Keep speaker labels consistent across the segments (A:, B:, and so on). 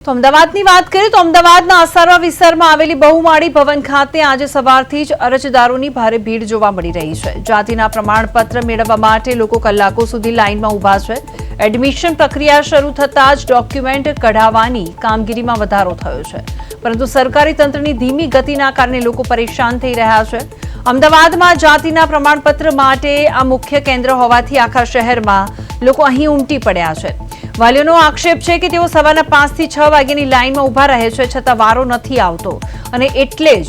A: તો અમદાવાદની વાત કરીએ તો અમદાવાદના અસારવા વિસ્તારમાં આવેલી બહુમાળી ભવન ખાતે આજે સવારથી જ અરજદારોની ભારે ભીડ જોવા મળી રહી છે। જાતિના પ્રમાણપત્ર મેળવવા માટે લોકો કલાકો સુધી લાઇનમાં ઊભા છે। એડમિશન પ્રક્રિયા શરૂ થતાં જ ડોક્યુમેન્ટ કઢાવવાની કામગીરીમાં વધારો થયો છે, પરંતુ સરકારી તંત્રની ધીમી ગતિના કારણે લોકો પરેશાન થઈ રહ્યા છે। અમદાવાદમાં જાતિના પ્રમાણપત્ર માટે આ મુખ્ય કેન્દ્ર હોવાથી આખા શહેરમાં લોકો અહીં ઉમટી પડ્યા છે। વાલીઓનો આક્ષેપ છે કે તેઓ સવારના 5 થી 6 વાગ્યાની લાઇનમાં ઊભા રહે છે, છતાં વારો નથી આવતો અને એટલે જ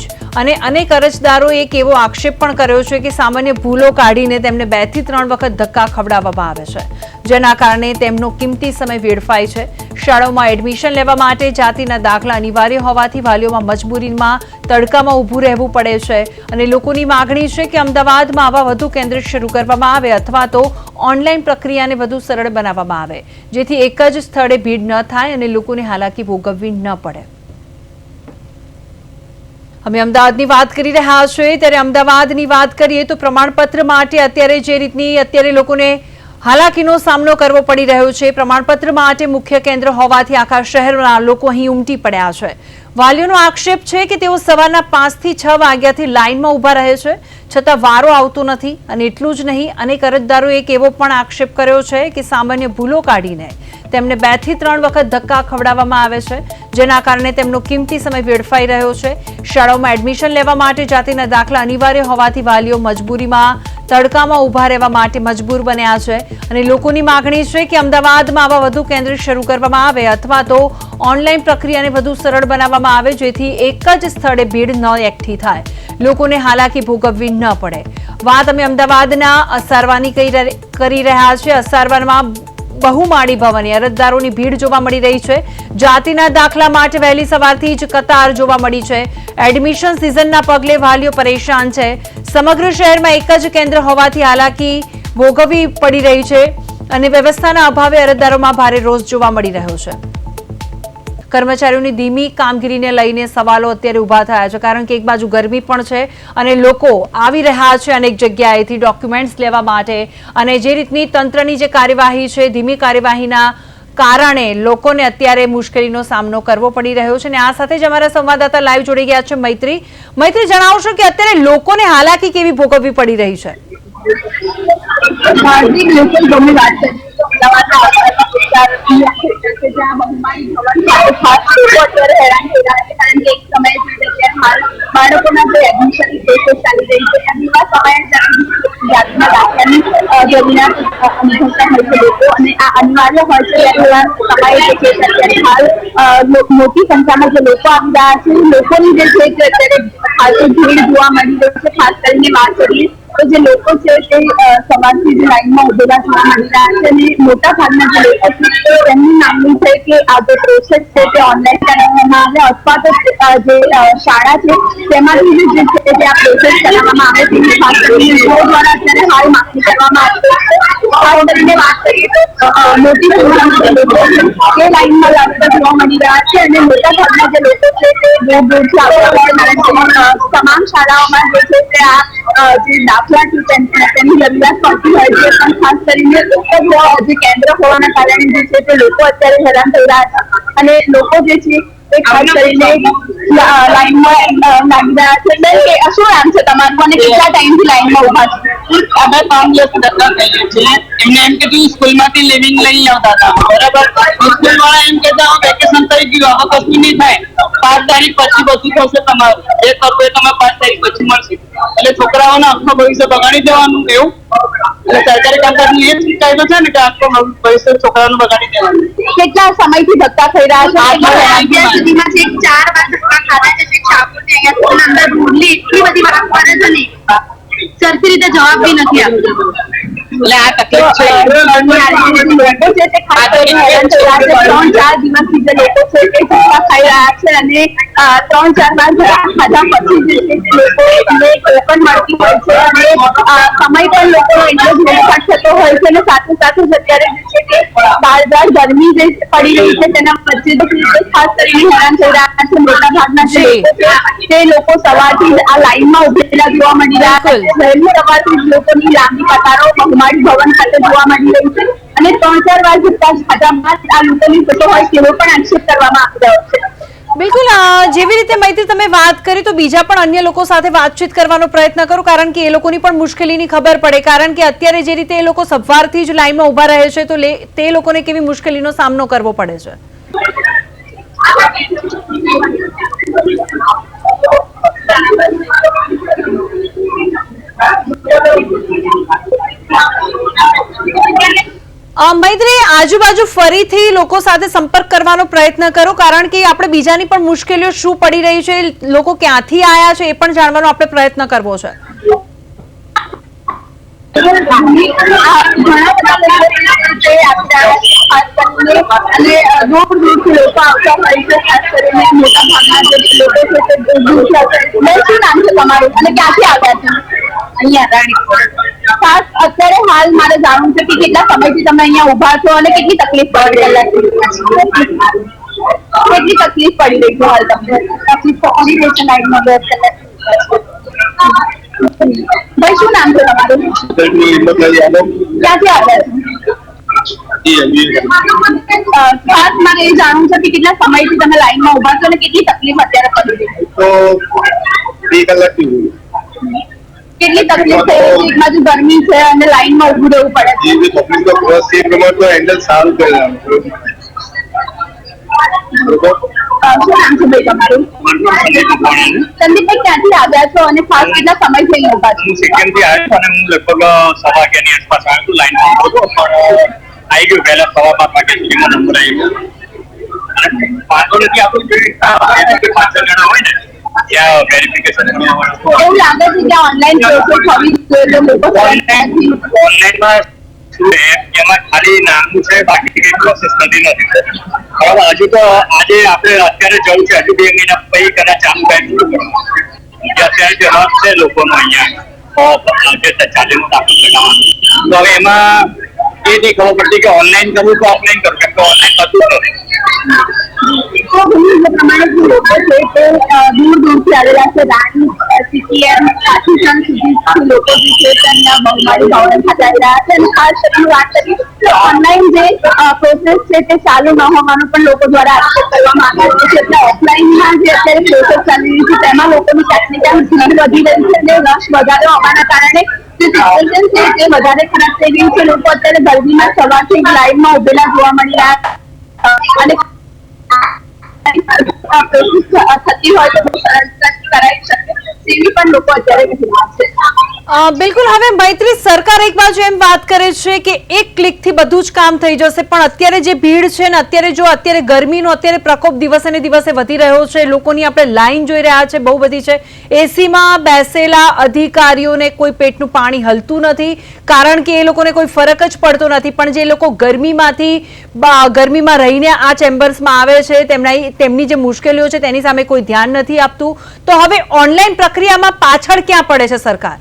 A: અનેક અરજદારોએ એક એવો આક્ષેપ પણ કર્યો છે કે સામાન્ય ભૂલો કાઢીને તેમને 2 થી 3 વખત ધક્કા ખવડાવવામાં આવે છે, જેના કારણે તેમનો કિંમતી સમય વેડફાય છે। શાળાઓમાં એડમિશન લેવા માટે જાતિના દાખલા અનિવાર્ય હોવાથી વાલીઓમાં મજબૂરીમાં તડકામાં ઊભું રહેવું પડે છે અને લોકોની માગણી છે કે અમદાવાદમાં આવા વધુ કેન્દ્ર શરૂ કરવામાં આવે અથવા તો ઓનલાઈન પ્રક્રિયાને વધુ સરળ બનાવવામાં આવે, જેથી એક જ સ્થળે ભીડ ન થાય અને લોકોને હાલાકી ભોગવવી ન પડે। અમે અમદાવાદની વાત કરી રહ્યા છીએ ત્યારે અમદાવાદની વાત કરીએ તો પ્રમાણપત્ર માટે અત્યારે લોકોને હાલાકીનો સામનો કરવો પડી રહ્યો છે। પ્રમાણપત્ર માટે મુખ્ય કેન્દ્ર હોવાથી આખા શહેરના લોકો અહીં ઉમટી પડ્યા છે। વાલીઓનો આક્ષેપ છે કે તેઓ સવારના 5 થી 6 વાગ્યાથી લાઇનમાં ઊભા રહે છે, છતાં વારો આવતો નથી અને એટલું જ નહીં, અનેક અરજદારોએ એક એવો પણ આક્ષેપ કર્યો છે કે સામાન્ય ભૂલો કાઢીને તેમને 2 થી 3 વખત ધક્કા ખવડાવવામાં આવે છે, જેના કારણે તેમનો કિંમતી સમય વેડફાઈ રહ્યો છે। શાળાઓમાં એડમિશન લેવા માટે જાતિના દાખલા અનિવાર્ય હોવાથી વાલીઓ મજબૂરીમાં તડકામાં ઊભા રહેવા માટે મજબૂર બન્યા છે અને લોકોની માગણી છે કે અમદાવાદમાં આવા વધુ કેન્દ્ર શરૂ કરવામાં આવે અથવા તો ઓનલાઈન પ્રક્રિયાને વધુ સરળ બનાવવામાં આવે, જેથી એક જ સ્થળે ભીડ ન એકઠી થાય, લોકોને હાલાકી ભોગવવી ન પડે। વાત અમે અમદાવાદના અસારવાની કરી રહ્યા છીએ। અસારવામાં બહુમાળી ભવને અરજદારોની ભીડ જોવા મળી રહી છે। જાતિના દાખલા માટે વહેલી સવારથી જ કતાર જોવા મળી છે। એડમિશન સિઝનના પગલે વાલીઓ પરેશાન છે। સમગ્ર શહેરમાં એક જ કેન્દ્ર હોવાથી હાલાકી ભોગવવી પડી રહી છે અને વ્યવસ્થાના અભાવે અરજદારોમાં ભારે રોષ જોવા મળી રહ્યો છે। કર્મચારીઓની ધીમી કામગીરીને લઈને સવાલો અત્યારે ઊભા થયા છે, કારણ કે એક બાજુ ગરમી પણ છે અને લોકો આવી રહ્યા છે અનેક જગ્યાએથી ડોક્યુમેન્ટ્સ લેવા માટે, અને જે રીતની તંત્રની જે કાર્યવાહી છે, ધીમી કાર્યવાહીના કારણે લોકોને અત્યારે મુશ્કેલીનો સામનો કરવો પડી રહ્યો છે। અને આ સાથે જ અમારા સંવાદદાતા લાઈવ જોડી ગયા છે મૈત્રી, જણાવશો કે અત્યારે લોકોને હાલાકી કેવી ભોગવવી પડી રહી છે?
B: બાળકોના જે એડમિશન પ્રોસેસ ચાલી રહી છે એમાં જાતના દાખલાની જરૂરિયાત અનુભવતા હોય છે લોકો, અને આ અનિવાર્ય હોય છે એવા સમયે અત્યારે હાલ મોટી સંખ્યામાં જે લોકો આવી રહ્યા છે, લોકોની જે છે તે અત્યારે ખાસ ભીડ જોવા મળી રહી છે। ખાસ કરીને વાત કરીએ તો જે લોકો છે તે સવારથી જ લાઈનમાં ઉભેલા જોવા મળી રહ્યા છે અને મોટા ભાગના જે લોકો છે તેમની માંગણી છે કે આ જે પ્રોસેસ છે તે ઓનલાઈન કરાવવામાં આવે અથવા તો જે શાળા છે તેમાંથી જે છે તે આ પ્રોસેસ કરાવવામાં આવે, તેની ખાસ કરીને દ્વારા અત્યારે હાલ માંગણી કરવામાં આવી છે। ખાસ કરીને વાત કરીએ તો મોટી સંખ્યામાં જે લોકો છે તે લાઈનમાં લાગતા જોવા મળી રહ્યા છે અને મોટા ભાગના જે લોકો છે તે દૂર દૂરથી આવતા હોય છે, તમામ શાળાઓમાં જે છે તે આ જે દાખલા છે તેની જરૂરિયાત પડતી હોય છે, પણ ખાસ કરીને જે કેન્દ્ર હોવાના કારણે જે છે તે લોકો અત્યારે હેરાન થઈ રહ્યા છે અને લોકો જે છે તે ખાસ કરીને લાઈનમાં લાગી રહ્યા છે। શું નામ છે તમારું અને કેટલા ટાઈમથી લાઈનમાં ઉભા છો?
C: અમે 5 દિવસ ધક્કા કહીએ છીએ। એમને એમ કે તું સ્કૂલમાંથી લિવિંગ લઈ આવતા હતા, બરાબર? સ્કૂલ વાળા એમ કહેતા વેકેશન થઈ ગયું, હવે કશું નહીં થાય, 5 તારીખ પછી બધું થશે તમારું, જે કરવું એ તમે 5 તારીખ પછી મળશે, એટલે છોકરાઓને આખું ભવિષ્ય બગાડી દેવાનું એવું? એટલે સરકારી કામકાજની એ જ કાયદો છે ને કે આખું ભવિષ્ય છોકરાઓને બગાડી દેવાનું।
B: કેટલા સમયથી ધક્કા થઈ રહ્યા છે? અત્યાર સુધીમાં જે 4 વાર ધક્કા ખાધા છે, ઠાકોરને અહીંયા સ્કૂલ અંદર રોડલી એટલી બધી વાર પડે છે ને, સરખી રીતે જવાબ બી નથી આપતો,
C: એટલે આ તકલીફ છે।
B: લોકો છે તે ખાસ કરીને હેરાન થઈ રહ્યા છે। 3-4 દિવસથી જે લોકો છે તે ધક્કા ખાઈ રહ્યા છે અને 3-4 વાર ધક્કા ખાધા પછી જે છે તે લોકોને ટોકન મળતી હોય છે અને સમય પણ લોકો એટલો જ વેડફાટ થતો હોય છે અને સાથે સાથે જ અત્યારે જે છે કે બાર ગરમી જે પડી રહી છે તેના વચ્ચે ખાસ કરીને હેરાન થઈ રહ્યા છે। મોટા ભાગના જે લોકો છે તે લોકો સવારથી આ લાઈનમાં ઉભેલા જોવા મળી રહ્યા છે। સવારથી જ લોકોની લાંબી કતારો બહુમાળી ભવન ખાતે જોવા મળી રહી છે। અને 3-4 વાર જતા ખાધા બાદ આ લોકોની ફોટો હોય તેવો પણ આક્ષેપ કરવામાં આવી રહ્યો છે.
A: બિલકુલ જેવી રીતે મૈત્રી તમે વાત કરી તો બીજા પણ અન્ય લોકો સાથે વાતચીત કરવાનો પ્રયત્ન કરો, કારણ કે એ લોકોની પણ મુશ્કેલીની ખબર પડે, કારણ કે અત્યારે જે રીતે એ લોકો સવારથી જ લાઈનમાં ઊભા રહે છે તો તે લોકોને કેવી મુશ્કેલીનો સામનો કરવો પડે છે. મૈત્રી, આજુબાજુ ફરીથી લોકો સાથે સંપર્ક કરવાનો પ્રયત્ન કરો, કારણ કે આપણે બીજાની પણ મુશ્કેલીઓ શું પડી રહી છે, લોકો ક્યાંથી આવ્યા છે એ પણ જાણવાનો આપણે પ્રયત્ન કરવો છે.
B: ઘણા બધા લોકો અને દૂર દૂરથી લોકો આવતા હોય છે, ખાસ કરીને મોટા ભાગના જે લોકો છે તે દૂરથી આવતા. શું નામ છે તમારું અને ક્યાંથી આવ્યા છે? અહીંયા રાણીપુર. ખાસ અત્યારે હાલ મારે જાણવું છે કે કેટલા સમયથી તમે અહીંયા ઊભા છો અને કેટલી તકલીફ પડી રહી છે? કેટલી તકલીફ પડી રહી છે હાલ તમને? તકલીફ તો પડી રહી છે લાઈનમાં 2 કલાક. ભાઈ શું નામ છે તમારું? ક્યાંથી આવ્યા છો? ખાસ મારે એ જાણવું છે કે કેટલા સમયથી તમે લાઈનમાં ઊભા છો અને કેટલી તકલીફ અત્યારે પડી રહી છે?
D: તો 2 કલાકથી
B: કેટલી તકલીફ થઈ રહી છે? એક બાજુ ગરમી છે અને લાઈનમાં ઊભું રહેવું પડે છે.
D: જે તકલીફ તો બસ એ પ્રમાણે તો હેન્ડલ સારું કર્યા.
B: શું નામ છે ભાઈ તમારું? સંદીપભાઈ ક્યાંથી આવ્યા છો અને ખાસ કેટલા સમયથી અહીં ઊભા છો?
E: હું સિક્કિમથી આવ્યો છું અને હું લગભગ 6:30 આસપાસ આવ્યો છું. લાઈન આવી ગયું પહેલા 5:15 વાગ્યા સુધીમાં નંબર આવી ગયો. વાંધો નથી, આપણું જે 5 જણા હોય ને ત્યાં વેરિફિકેશન
B: એવું લાગે છે કે ઓનલાઈન પ્રોસેસ હોવી જોઈએ લોકો
E: ઓનલાઈનમાં એમાં ખાલી નામનું છે, બાકી કઈ પ્રોસેસ નથી. બરાબર, હજુ તો આજે આપણે અત્યારે જવું છે, હજુ 2 મહિના પછી કદાચ ચાલુ થાય. અત્યારે જે રસ છે લોકોનો અહીંયા જે ચાલીનું દાખલ કરાવવાનું, તો હવે એમાં એ નહીં ખબર પડતી કે ઓનલાઈન કરવું તો ઓફલાઈન કરવું, કેમ કે ઓનલાઈન થતું નથી.
B: પ્રમાણે જે લોકો છે તે દૂર દૂરથી આવેલા છે. રાણી સીટીએમ પાકિસ્તાન સુધી લોકો જે છે તે અહીંયા બહુમાળી ભવન ખાતે આવી રહ્યા છે. અને ખાસ કરીને વાત કરીએ તો ઓનલાઈન જે પ્રોસેસ છે તે ચાલુ ન હોવાનું પણ લોકો દ્વારા આક્ષેપ કરવામાં આવ્યો છે. એટલે ઓફલાઈનમાં જે અત્યારે પ્રોસેસ ચાલી રહી છે તેમાં લોકોની ટેકનિકલ ભીડ વધી રહી છે અને રશ વધારે હોવાના કારણે જે સિચ્યુએશન છે તે વધારે ખરાબ થઈ ગઈ છે. લોકો અત્યારે ગરમીમાં સવારથી લાઈનમાં ઉભેલા જોવા મળી રહ્યા અને થતી હોય તો સરળતાથી કરાવી શકે તેવી પણ લોકો અત્યારે કહી રહ્યા છે.
A: બિલકુલ. હવે મૈત્રી, સરકાર એક બાજુ એમ વાત કરે છે કે એક ક્લિકથી બધું જ કામ થઈ જશે, પણ અત્યારે જે ભીડ છે ને અત્યારે ગરમીનો અત્યારે પ્રકોપ દિવસે ને દિવસે વધી રહ્યો છે, લોકોની આપણે લાઈન જોઈ રહ્યા છે બહુ બધી છે, એસીમાં બેસેલા અધિકારીઓને કોઈ પેટનું પાણી હલતું નથી, કારણ કે એ લોકોને કોઈ ફરક જ પડતો નથી. પણ જે લોકો ગરમીમાં રહીને આ ચેમ્બર્સમાં આવે છે તેમની જે મુશ્કેલીઓ છે તેની સામે કોઈ ધ્યાન નથી આપતું. તો હવે ઓનલાઈન પ્રક્રિયામાં પાછળ ક્યાં પડે છે સરકાર?